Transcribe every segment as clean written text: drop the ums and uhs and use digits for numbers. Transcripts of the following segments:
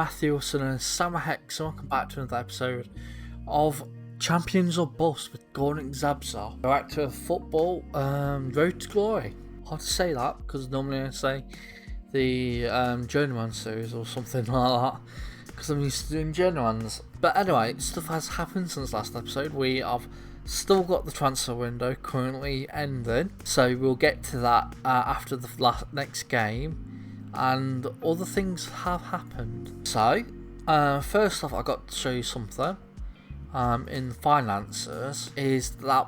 Matthew Wilson and SamuraiHex, and welcome back to another episode of Champions or Bust with Górnik Zabrze. Director of football, Road to Glory. Hard to say that because normally I say the Journeyman series or something like that because I'm used to doing Journeymans. But anyway, stuff has happened since last episode. We have still got the transfer window currently ending, so we'll get to that after the next game. And other things have happened. So, first off, I got to show you something in finances. Is that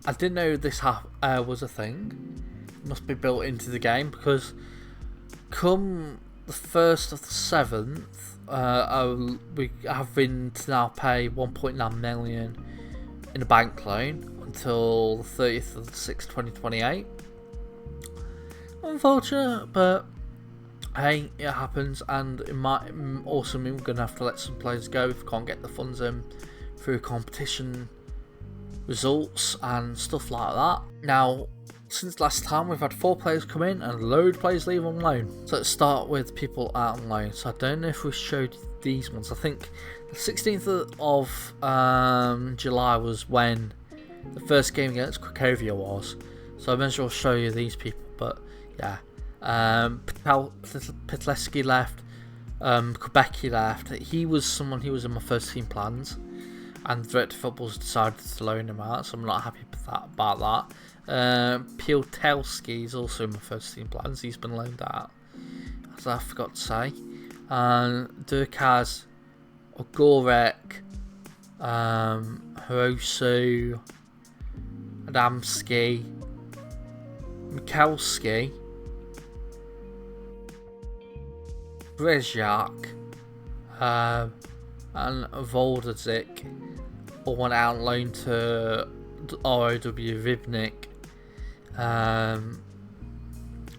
I didn't know this was a thing. It must be built into the game because come the 1st of the 7th, we have been to now pay 1.9 million in a bank loan until the 30th of the 6th, 2028. Unfortunate, but hey, it happens, and it might also mean we're going to have to let some players go if we can't get the funds in through competition results and stuff like that. Now, since last time, we've had 4 players come in and a load of players leave on loan. So let's start with people out on loan. So I don't know if we showed these ones. I think the 16th of July was when the first game against Cracovia was. So I may as well show you these people, but yeah. Petleski left, Kubecki left. He was in my first team plans, and the director of football's decided to loan him out, so I'm not happy about that. Pieltelski is also in my first team plans. He's been loaned out, as I forgot to say. Durkaz, Ogorek, Hirosu, Adamski, Mikalski, Brezjak, and Voldazik all went out on loan to ROW Ribnik.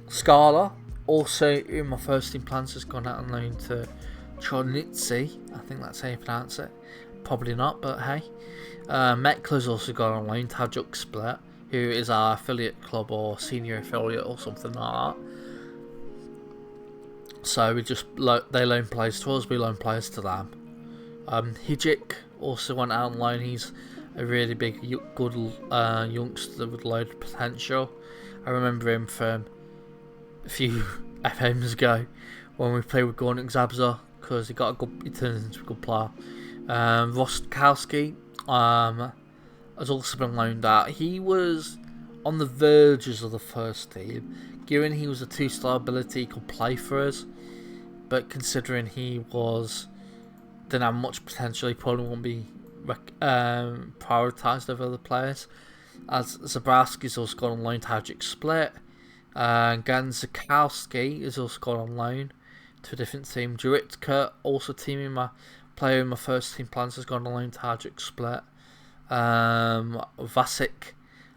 Scala, also in my first team plans, has gone out on loan to Chornitzy. I think that's how you pronounce it. Probably not, but hey. Mekla's also gone on loan to Hajduk Split, who is our affiliate club or senior affiliate or something like that. So we they loan players to us, we loan players to them. Hijik also went out on loan. He's a really big, good youngster with loads of potential. I remember him from a few FMs ago when we played with Górnik Zabrze because he turns into a good player. Rostkowski has also been loaned out. He was on the verges of the first team. Given he was a 2-star ability, he could play for us, but considering he didn't have much potential, he probably won't be prioritised over other players. As Zabrowski's also gone on loan to Hajduk Split, Ganzakowski is also gone on loan to a different team. Juritka, also player in my first team plans, has gone on loan to Hajduk Split. Vasik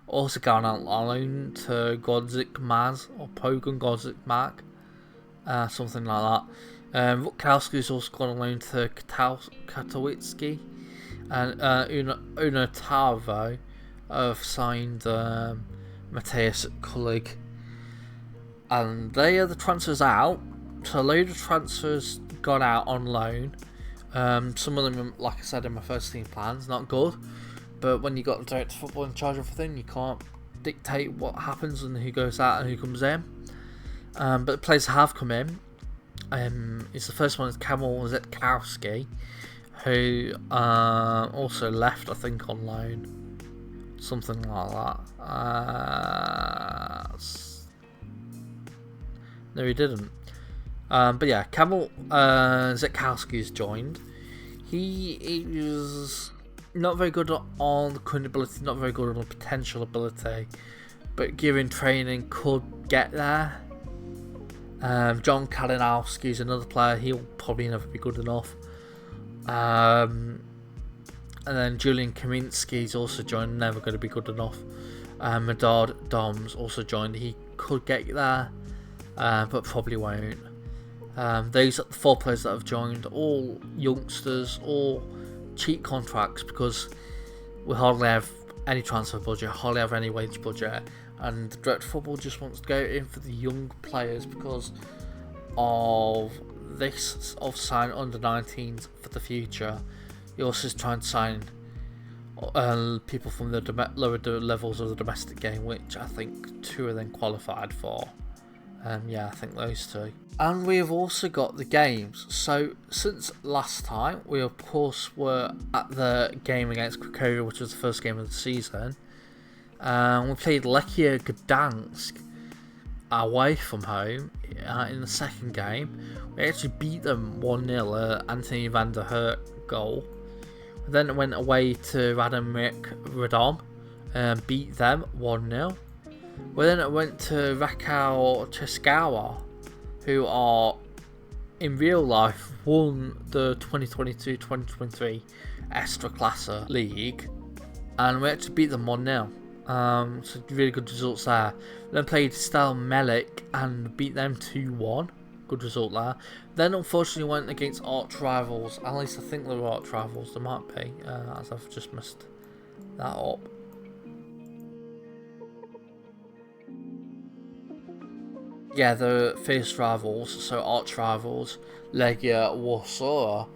also gone out on loan to Górnik Maz or Pogon Górnik Mag, something like that. Rutkowski has also gone on loan to Katowice, and Uno Tavo have signed Matthias Kullig, and they are the transfers out. So a load of transfers gone out on loan. Some of them, like I said, in my first team plans, not good. But when you got the director of football in charge of everything, you can't dictate what happens and who goes out and who comes in. But the players have come in. The first one is Kamil Zetkowski, who also left, I think, on loan. Something like that. No, he didn't. But yeah, Kamil Zetkowski has joined. He is not very good on the current ability, not very good on the potential ability, but given training could get there. John Kalinowski is another player. He'll probably never be good enough. And then Julian Kaminsky is also joined, never going to be good enough. Medard Doms also joined. He could get there, but probably won't. These are the 4 players that have joined, all youngsters, all cheap contracts, because we hardly have any transfer budget, hardly have any wage budget, and the director of football just wants to go in for the young players because of this of sign under 19s for the future. He also is trying to sign people from the lower levels of the domestic game, which I think 2 of them qualified for. Yeah, I think those 2. And we have also got the games. So since last time, we of course were at the game against Krakow, which was the first game of the season. We played Lechia Gdansk away from home in the second game. We actually beat them 1-0, Anthony van der Herk goal. Then it went away to Radomir Radom, beat them 1-0. Well, then it went to Rakow Cheskawa, who are in real life won the 2022-2023 Ekstraklasa League, and we actually beat them 1-0. So really good results there. Then played Stal Melik and beat them 2-1. Good result there. Then unfortunately went against arch rivals. At least I think they were arch rivals. They might be, as I've just messed that up. Yeah, the fierce rivals, so arch rivals, Legia Warsaw,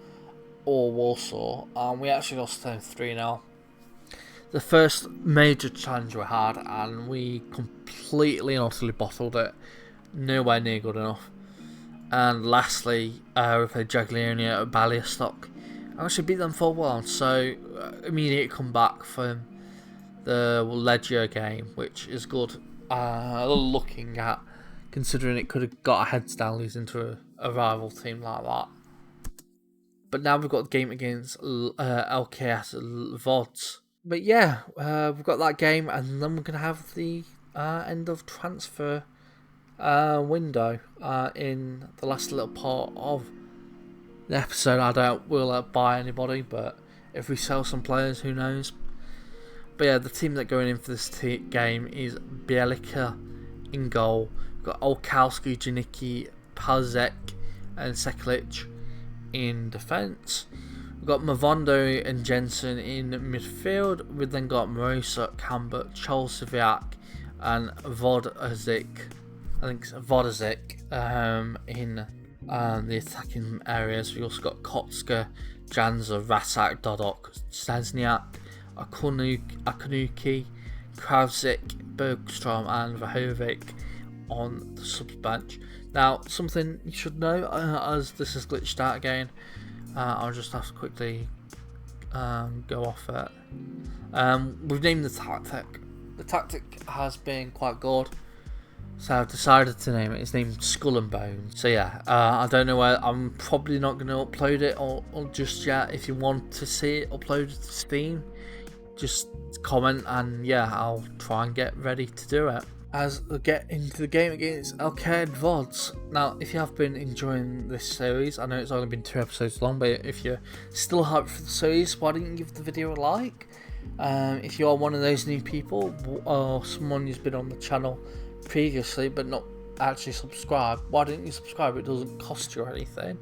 or Warsaw. We actually lost them 3-0. The first major challenge we had, and we completely and utterly bottled it. Nowhere near good enough. And lastly, we played Jagiellonian at Bialystok. I actually beat them 4-1, so immediate comeback from the Legia game, which is good. Looking at, considering it could have got a heads down losing to a rival team like that. But now we've got the game against LKS Lodz. But yeah, we've got that game, and then we're going to have the end of transfer window in the last little part of the episode. I doubt we'll buy anybody, but if we sell some players, who knows. But yeah, the team that going in for this game is Bielica in goal. We've got Olkowski, Janicki, Palzek and Seklic in defence. We've got Mavondo and Jensen in midfield. We've then got Morosa, Cambert, Cholseviak and Vodazik. I think it's Vodazik in the attacking areas. We've also got Kotska, Janza, Rasak, Dodok, Stazniak, Akunuki, Kravzik, Bergstrom and Vahovic on the subs bench. Now, something you should know, as this is glitched out again, I'll just have to quickly go off it. We've named the tactic. The tactic has been quite good, so I've decided to name it. It's named Skull and Bones. So yeah, I don't know where. I'm probably not going to upload it or just yet. If you want to see it uploaded to Steam, just comment and yeah, I'll try and get ready to do it. As we get into the game against Alked Vods. Now, if you have been enjoying this series, I know it's only been 2 episodes long, but if you're still hyped for the series, why don't you give the video a like? If you are one of those new people, or someone who's been on the channel previously but not actually subscribed, why don't you subscribe? It doesn't cost you anything.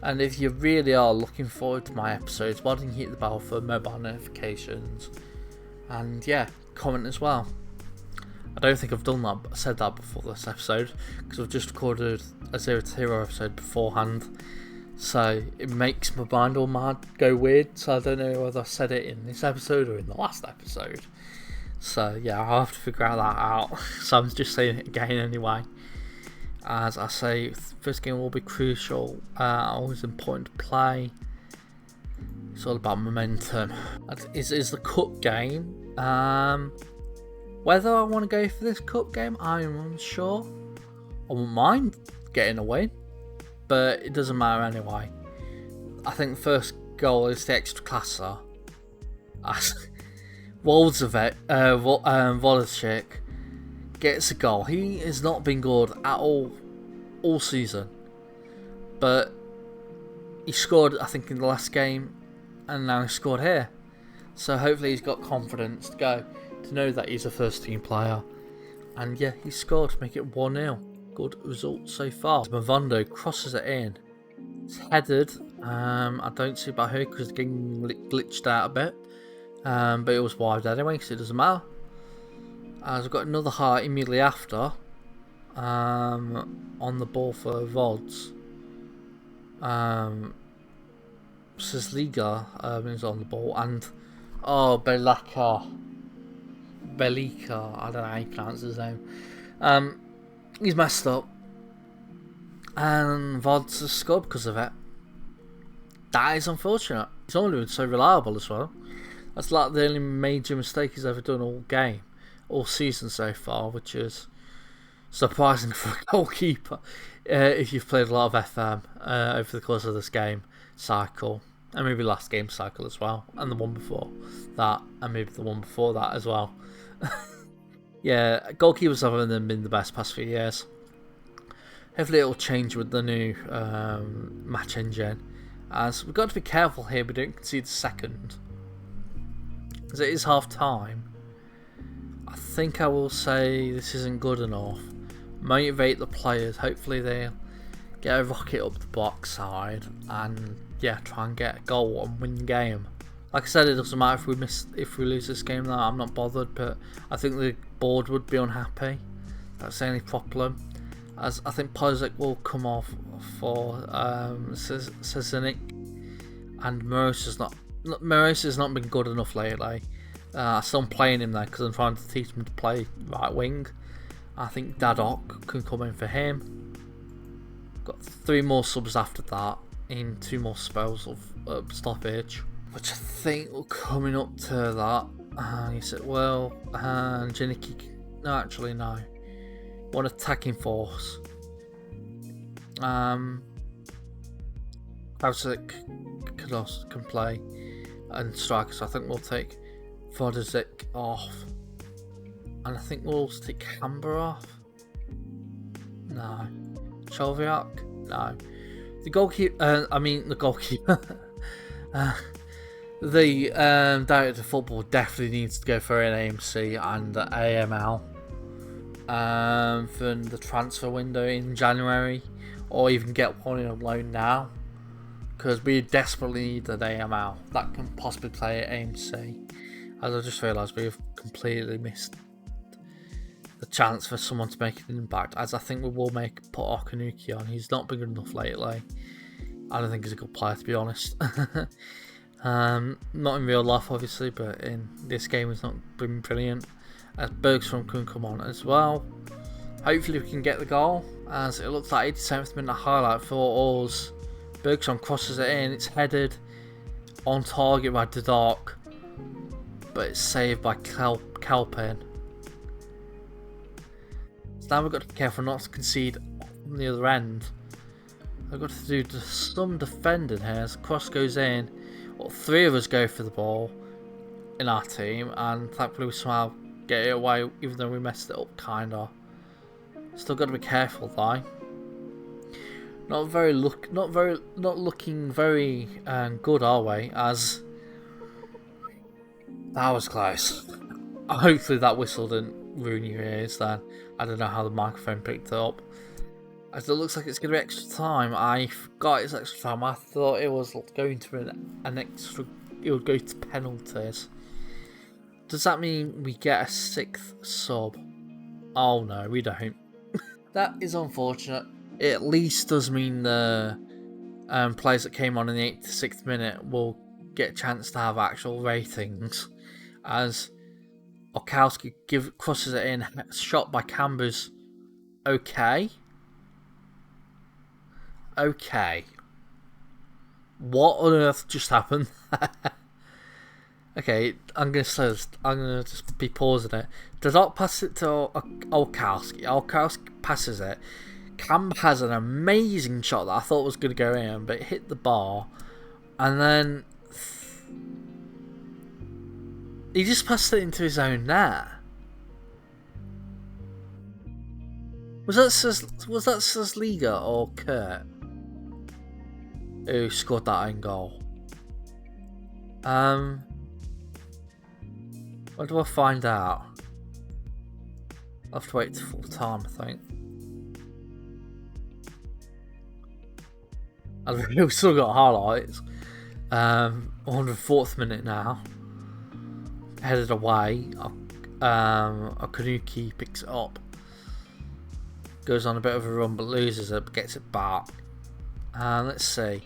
And if you really are looking forward to my episodes, why don't you hit the bell for mobile notifications? And yeah, comment as well. I don't think I've done that, said that before this episode, because I've just recorded a 0 to Hero episode beforehand, so it makes my mind all mad, go weird, so I don't know whether I said it in this episode or in the last episode. So yeah, I'll have to figure that out, so I'm just saying it again anyway. As I say, first game will be crucial, always important to play. It's all about momentum. Is the cup game. Whether I want to go for this cup game, I'm unsure. I wouldn't mind getting a win, but it doesn't matter anyway. I think the first goal is the Ekstraklasa. Volodchik gets a goal. He has not been good at all season, but he scored, I think, in the last game, and now he scored here. So hopefully he's got confidence to go, to know that he's a first team player. And yeah, he scored to make it 1-0. Good result so far. Mavondo crosses it in. It's headed. I don't see about here because it's getting glitched out a bit. But it was wide anyway, so it doesn't matter. As we've got another heart immediately after. On the ball for Vods. Sisliga is on the ball, and Belika, I don't know how you pronounce his name. He's messed up, and Vod's a scub because of it. That is unfortunate. He's only been so reliable as well. That's like the only major mistake he's ever done all season so far, which is surprising for a goalkeeper. If you've played a lot of FM over the course of this game cycle, and maybe last game cycle as well, and the one before that, and maybe the one before that as well. Yeah, goalkeepers haven't been the best past few years. Hopefully it'll change with the new match engine, as we've got to be careful here we don't concede a second, because it is half time. I think I will say this isn't good enough. Motivate the players, hopefully they'll get a rocket up the box side and try and get a goal and win the game. Like I said, it doesn't matter if we lose this game now, I'm not bothered, but I think the board would be unhappy. That's the only problem, as I think Pozic will come off for Cezinik, and Moros has not been good enough lately. So I'm playing him there because I'm trying to teach him to play right wing. I think Dadok can come in for him. Got 3 more subs after that in 2 more spells of stoppage, which I think will coming up to that. He said, well, Janicki, no, actually no. One attacking force. Pausic can play and striker, so I think we'll take Vodazic off. And I think we'll take Camber off. No. Cholviak? No. The goalkeeper, the director of football definitely needs to go for an AMC and AML for the transfer window in January, or even get one in a loan now, because we desperately need an AML that can possibly play at AMC. As I just realised, we've completely missed the chance for someone to make an impact, as I think we will put Okanuki on. He's not been good enough lately. I don't think he's a good player, to be honest. Not in real life obviously, but in this game he's not been brilliant. As Bergstrom can come on as well. Hopefully we can get the goal, as it looks like 87th minute highlight for us. Bergstrom crosses it in, it's headed on target by Dadok, but it's saved by Kalpin. So now we've got to be careful not to concede from the other end. I've got to do some defending here as the cross goes in. Well, 3 of us go for the ball in our team, and thankfully we somehow get it away, even though we messed it up kinda. Still got to be careful though. Not looking very good, are we? As that was close. Hopefully that whistle didn't ruin your ears then. I don't know how the microphone picked it up. As it looks like it's going to be extra time. I forgot it's extra time. I thought it was going to be an extra. It would go to penalties. Does that mean we get a 6th sub? Oh no, we don't. That is unfortunate. It at least does mean the players that came on in the 86th minute will get a chance to have actual ratings. As Okowski crosses it in, shot by Cambers. Okay. What on earth just happened? Okay, I'm gonna just be pausing it. Does not pass it to Okowski. Okowski passes it. Camber has an amazing shot that I thought was gonna go in, but it hit the bar, and then he just passed it into his own net. Was that Sasliga or Kurt who scored that own goal? When do I find out? I'll have to wait till full time, I think. We've still got highlights. 104th minute now. Headed away. Okanuki picks it up. Goes on a bit of a run but loses it, but gets it back. Let's see.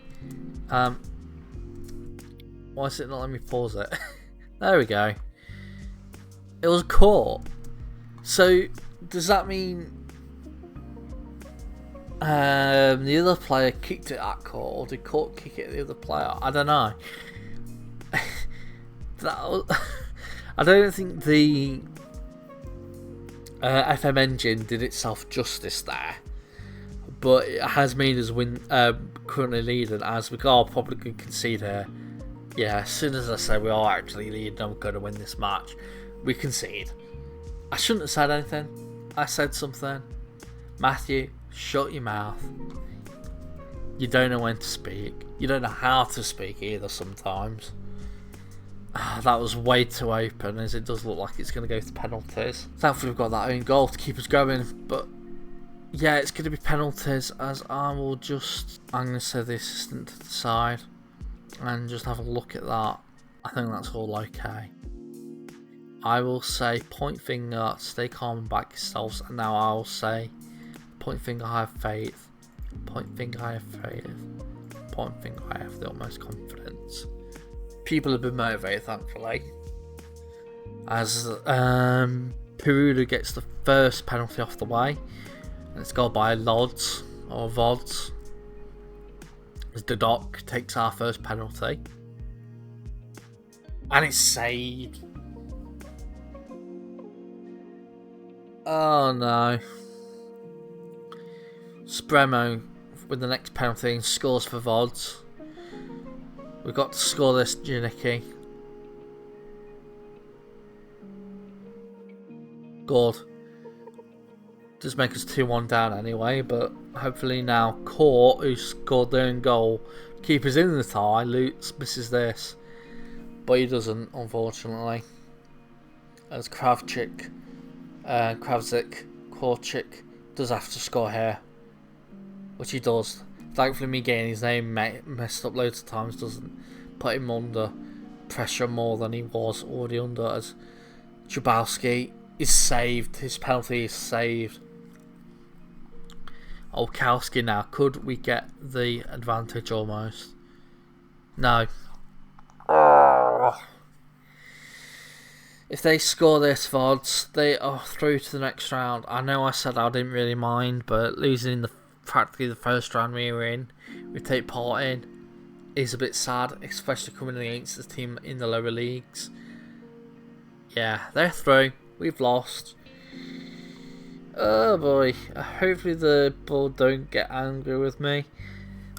Why is it not letting me pause it? There we go. It was caught. So does that mean the other player kicked it at court, or did court kick it at the other player? I don't know. I don't think the FM engine did itself justice there, but it has made us win, currently leading, as we are probably going to concede here. Yeah, as soon as I say we are actually leading, I'm going to win this match, we concede. I shouldn't have said anything. I said something. Matthew, shut your mouth. You don't know when to speak. You don't know how to speak either sometimes. That was way too open, as it does look like it's going to go to penalties. Thankfully we've got that own goal to keep us going, but yeah, it's going to be penalties, as I'm going to say the assistant to the side and just have a look at that. I think that's all okay. I will say point finger, stay calm and back yourselves, and now I will say point finger, I have faith. Point finger, I have faith. Point finger, I have the utmost confidence. People have been motivated, thankfully, as Peruda gets the first penalty off the way, and it's goal by Lods or Vods, as the Doc takes our first penalty, and it's saved. Oh no. Spremo with the next penalty and scores for Vods. We've got to score this, Janicki. Good. Does make us 2-1 down anyway, but hopefully now Court, who scored their own goal, keeper's in the tie, Lutz misses this, but he doesn't, unfortunately. As Kravchik, Korchik does have to score here, which he does. Thankfully, me getting his name messed up loads of times doesn't put him under pressure more than he was already under, as Chabowski is saved. His penalty is saved. Olkowski now. Could we get the advantage almost? No. If they score this, Vods, they are through to the next round. I know I said I didn't really mind, but losing in practically the first round we take part in is a bit sad, especially coming against the team in the lower leagues. Yeah, they're through. We've lost. Oh boy. Hopefully the board don't get angry with me.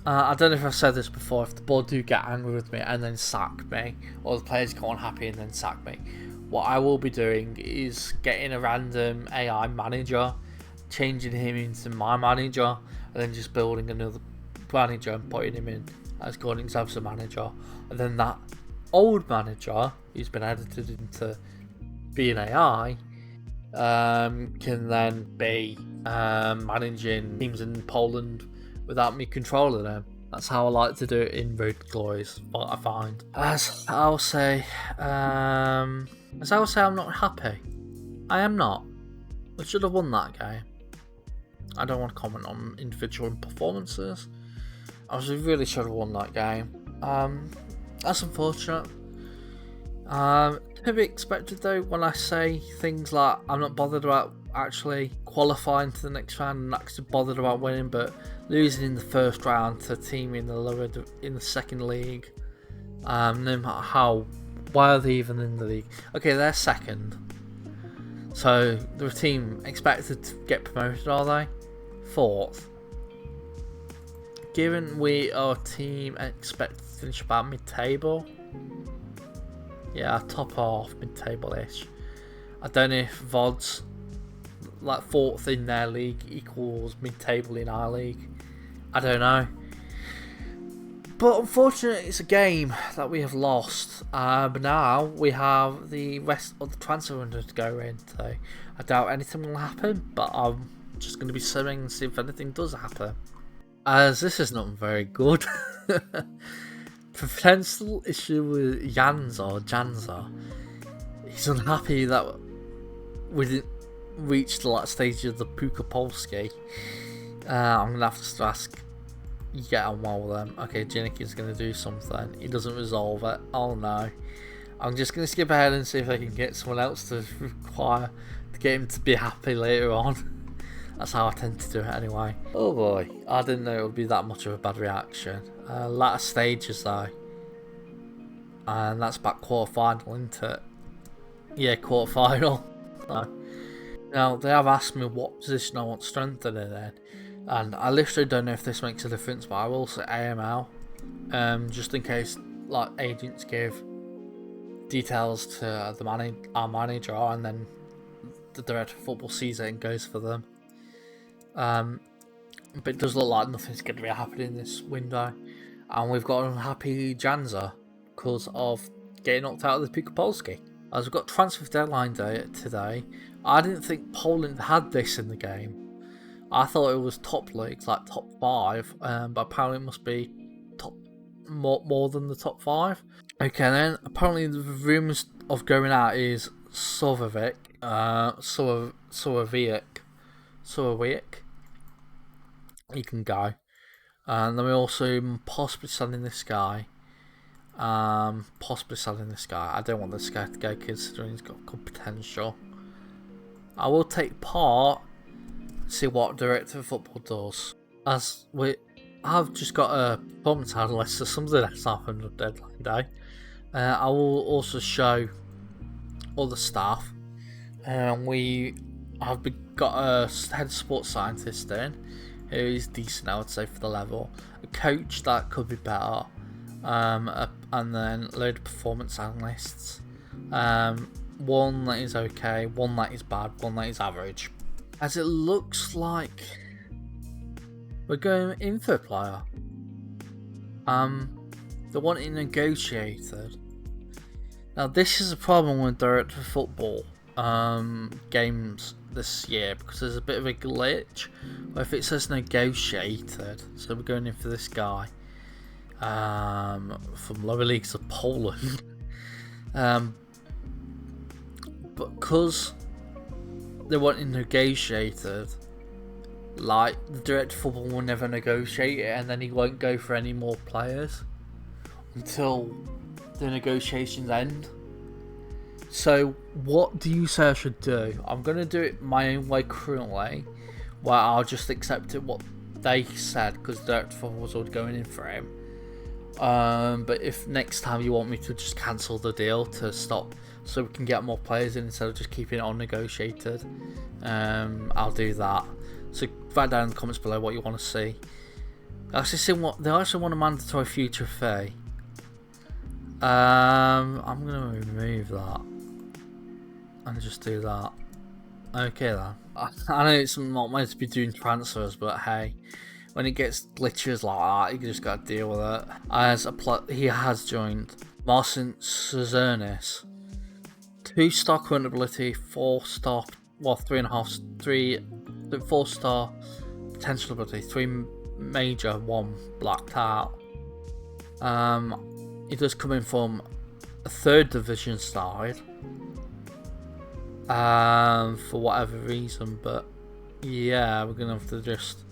I don't know if I've said this before. If the board do get angry with me and then sack me, or the players go unhappy and then sack me, what I will be doing is getting a random AI manager, changing him into my manager, and then just building another manager and putting him in as Górnik Zabrze manager. And then that old manager, who's been edited into being AI, can then be managing teams in Poland without me controlling them. That's how I like to do it in Road to Glories, what I find. As I'll say, I'm not happy. I am not. I should have won that game. I don't want to comment on individual performances. We really should have won that game. That's unfortunate. To be expected though, when I say things like I'm not bothered about actually qualifying to the next round and actually bothered about winning, but losing in the first round to a team in the second league, no matter how, why are they even in the league? Okay, they're second, so they're a team expected to get promoted, are they? Fourth. Given we are a team expected to finish about mid-table, yeah, top half, mid-table-ish. I don't know if VODs, like fourth in their league, equals mid-table in our league. I don't know. But unfortunately, it's a game that we have lost. But now we have the rest of the transfer window to go in. So I doubt anything will happen, but I'm just going to be simming and see if anything does happen. As this is not very good. Potential issue with Janza. He's unhappy that we didn't reach the last stage of the Puchar Polski. I'm going to have to ask you get on well with them. Okay, Jinnikin's going to do something. He doesn't resolve it. Oh no. I'm just going to skip ahead and see if I can get someone else to get him to be happy later on. That's how I tend to do it anyway. Oh boy, I didn't know it would be that much of a bad reaction. Latter stages though. And that's back quarter-final, isn't it? Yeah, quarter-final. No. Now, they have asked me what position I want strengthening in. And I literally don't know if this makes a difference, but I will say AML. Just in case like agents give details to our manager, and then the director of football sees it and goes for them. But it does look like nothing's going to be happening this window. And we've got an unhappy Janza because of getting knocked out of the Puchar Polski. As we've got transfer deadline day today, I didn't think Poland had this in the game. I thought it was top leagues, like top 5, but apparently it must be top more than the top 5. Okay, then apparently the rumours of going out is Sovavic, he can go, and then we're also possibly selling this guy. I don't want this guy to go considering he's got good potential. I will take part. See what director of football does. As I've just got a performance analyst, so something that's happened on deadline day. I will also show all the staff. We have got a head sports scientist in, who is decent, I would say, for the level. A coach that could be better, and then a load of performance analysts. One that is okay, one that is bad, one that is average. As it looks like we're going in for a player. They want it negotiated. Now this is a problem with direct to football games this year, because there's a bit of a glitch where if it says negotiated, so we're going in for this guy from lower leagues of Poland, because they want it negotiated, like the director of football will never negotiate it, and then he won't go for any more players until the negotiations end. So what do you say I should do? I'm going to do it my own way currently, where I'll just accept it what they said, because the director of football was already going in for him. But if next time you want me to just cancel the deal to stop, so we can get more players in instead of just keeping it on negotiated, I'll do that. So write down in the comments below what you want to see. They actually want a mandatory future fee. I'm gonna remove that and just do that. Okay then. I know it's not meant to be doing transfers, but hey, when it gets glitches like that, you just gotta deal with it. As he has joined Marcin Czernis. 2-star current ability, 4-star, well 4-star potential ability, 3 major, 1 blacked out. He does come in from a 3rd division side, for whatever reason, but yeah, we're gonna have to just.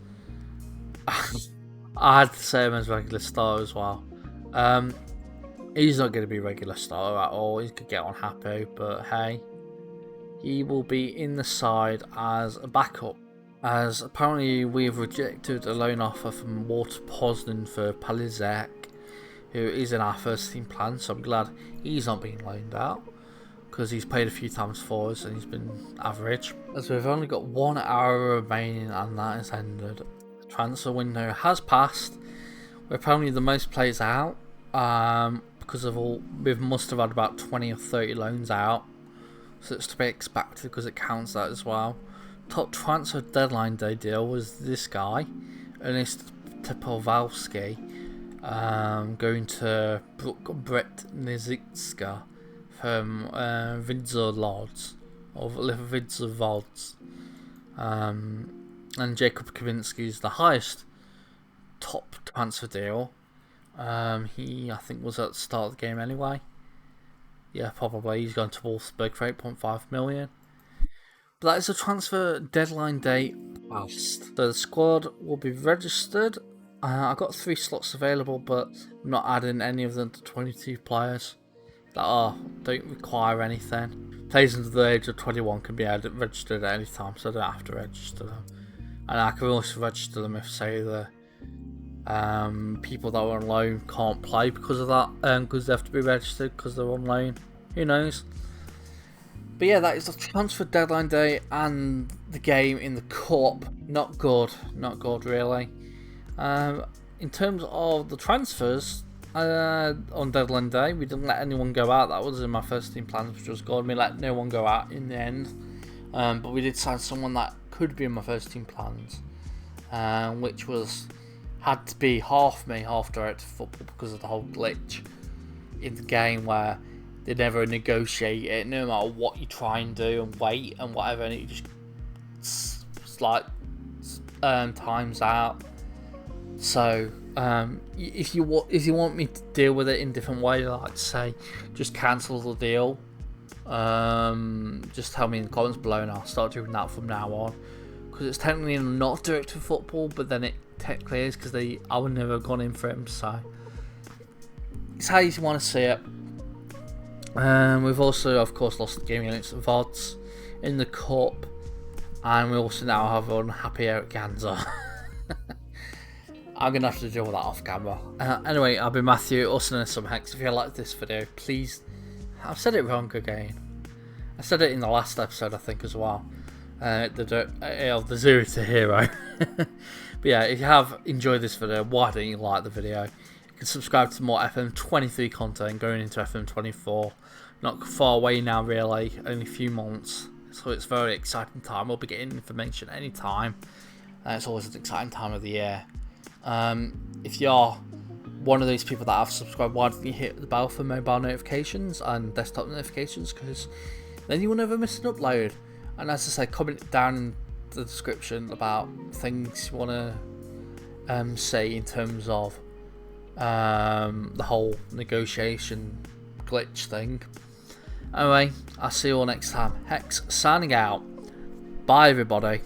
I had to say him as regular star as well. He's not going to be regular star at all. He could get unhappy, but hey, he will be in the side as a backup. As apparently we've rejected a loan offer from Water Poznan for Palizek, who is in our first team plan, so I'm glad he's not being loaned out, because he's played a few times for us and he's been average. As we've only got 1 hour remaining and that has ended. The transfer window has passed. We're apparently the most players out, because of we must have had about 20 or 30 loans out, so it's to be expected because it counts that as well. Top transfer deadline day deal was this guy, Ernest Topolwski, going to Brett Nizicka from Widzer Lodz, or Widzer Lodz, and Jacob Kaminski is the highest top transfer deal. He, I think, was at the start of the game anyway. Yeah, probably. He's gone to Wolfsburg for 8.5 million. But that is a transfer deadline day passed. The squad will be registered I got 3 slots available, but I'm not adding any of them to 22 players that don't require anything. Players under the age of 21 can be registered at any time, so I don't have to register them. And I can also register them if, say, the people that are on loan can't play because of that, because they have to be registered because they're on loan. Who knows? But yeah, that is the transfer deadline day and the game in the cup. Not good really. In terms of the transfers, on deadline day, we didn't let anyone go out. That was in my first team plans, which was good. We let no one go out in the end. But we did sign someone that could be in my first team plans, which had to be half me, half director of football because of the whole glitch in the game where they never negotiate it, no matter what you try and do and wait and whatever, and it just times out. So if you want me to deal with it in a different way, like say just cancel the deal, just tell me in the comments below and I'll start doing that from now on, because it's technically not director of football, but then it technically is because I would never have gone in for him. So it's how you want to see it. We've also, of course, lost the game against the VODs in the cup, and we also now have an unhappy Eric Ganza. I'm going to have to deal with that off camera. Anyway, I've been Matthew, also known as SamuraiHex. If you like this video, please... I've said it wrong again. I said it in the last episode, I think, as well. Of the Zero to Hero. But yeah, if you have enjoyed this video, why don't you like the video? You can subscribe to more FM23 content going into FM24. Not far away now, really. Only a few months. So it's a very exciting time. We'll be getting information anytime. It's always an exciting time of the year. If you're one of those people that have subscribed, why don't you hit the bell for mobile notifications and desktop notifications, because then you will never miss an upload. And as I say, comment down in the description about things you want to say in terms of the whole negotiation glitch thing. Anyway, I'll see you all next time. Hex signing out. Bye everybody.